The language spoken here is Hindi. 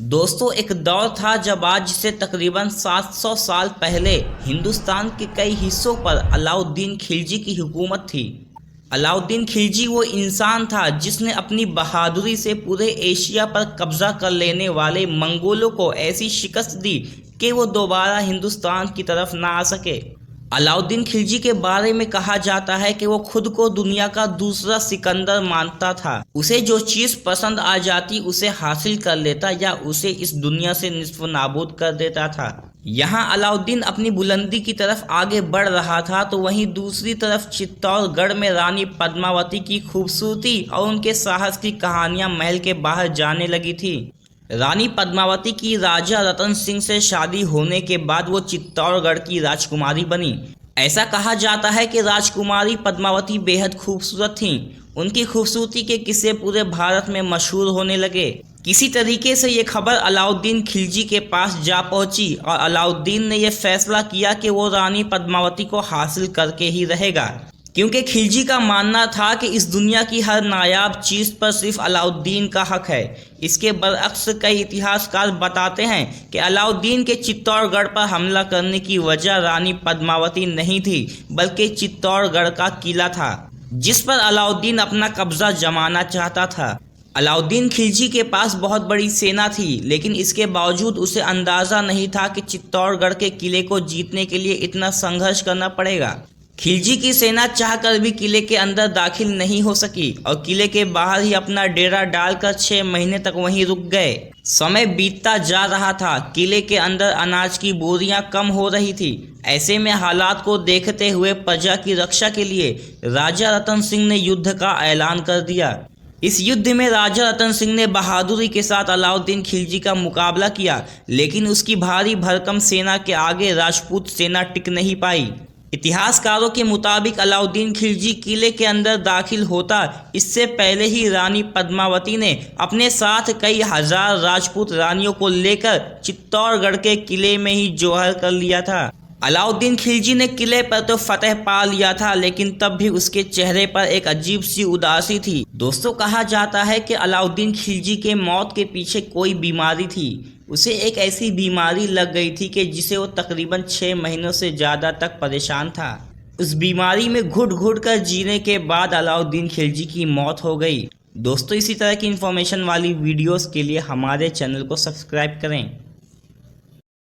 दोस्तों, एक दौर था जब आज से तकरीबन 700 साल पहले हिंदुस्तान के कई हिस्सों पर अलाउद्दीन खिलजी की हुकूमत थी। अलाउद्दीन खिलजी वो इंसान था जिसने अपनी बहादुरी से पूरे एशिया पर कब्जा कर लेने वाले मंगोलों को ऐसी शिकस्त दी कि वो दोबारा हिंदुस्तान की तरफ ना आ सके। अलाउद्दीन खिलजी के बारे में कहा जाता है कि वो खुद को दुनिया का दूसरा सिकंदर मानता था। उसे जो चीज़ पसंद आ जाती उसे हासिल कर लेता या उसे इस दुनिया से निस्फ नाबूद कर देता था। यहाँ अलाउद्दीन अपनी बुलंदी की तरफ आगे बढ़ रहा था तो वहीं दूसरी तरफ चित्तौड़गढ़ में रानी पद्मावती की खूबसूरती और उनके साहस की कहानियां महल के बाहर जाने लगी थी। रानी पद्मावती की राजा रतन सिंह से शादी होने के बाद वो चित्तौड़गढ़ की राजकुमारी बनी। ऐसा कहा जाता है कि राजकुमारी पद्मावती बेहद खूबसूरत थीं। उनकी खूबसूरती के किस्से पूरे भारत में मशहूर होने लगे। किसी तरीके से ये खबर अलाउद्दीन खिलजी के पास जा पहुंची और अलाउद्दीन ने यह फैसला किया कि वो रानी पद्मावती को हासिल करके ही रहेगा, क्योंकि खिलजी का मानना था कि इस दुनिया की हर नायाब चीज़ पर सिर्फ अलाउद्दीन का हक है। इसके बरअक्स कई इतिहासकार बताते हैं कि अलाउद्दीन के चित्तौड़गढ़ पर हमला करने की वजह रानी पद्मावती नहीं थी, बल्कि चित्तौड़गढ़ का किला था जिस पर अलाउद्दीन अपना कब्जा जमाना चाहता था। अलाउद्दीन खिलजी के पास बहुत बड़ी सेना थी, लेकिन इसके बावजूद उसे अंदाज़ा नहीं था कि चित्तौड़गढ़ के किले को जीतने के लिए इतना संघर्ष करना पड़ेगा। खिलजी की सेना चाहकर भी किले के अंदर दाखिल नहीं हो सकी और किले के बाहर ही अपना डेरा डालकर 6 महीने तक वहीं रुक गए। समय बीतता जा रहा था, किले के अंदर अनाज की बोरियां कम हो रही थी। ऐसे में हालात को देखते हुए प्रजा की रक्षा के लिए राजा रतन सिंह ने युद्ध का ऐलान कर दिया। इस युद्ध में राजा रतन सिंह ने बहादुरी के साथ अलाउद्दीन खिलजी का मुकाबला किया, लेकिन उसकी भारी भरकम सेना के आगे राजपूत सेना टिक नहीं पाई। इतिहासकारों के मुताबिक अलाउद्दीन खिलजी किले के अंदर दाखिल होता इससे पहले ही रानी पद्मावती ने अपने साथ कई हजार राजपूत रानियों को लेकर चित्तौड़गढ़ के किले में ही जोहर कर लिया था। अलाउद्दीन खिलजी ने किले पर तो फतेह पा लिया था, लेकिन तब भी उसके चेहरे पर एक अजीब सी उदासी थी। दोस्तों, कहा जाता है कि अलाउद्दीन खिलजी के मौत के पीछे कोई बीमारी थी। उसे एक ऐसी बीमारी लग गई थी कि जिसे वो तकरीबन 6 महीनों से ज़्यादा तक परेशान था। उस बीमारी में घुट घुट कर जीने के बाद अलाउद्दीन खिलजी की मौत हो गई। दोस्तों, इसी तरह की इन्फॉर्मेशन वाली वीडियोस के लिए हमारे चैनल को सब्सक्राइब करें।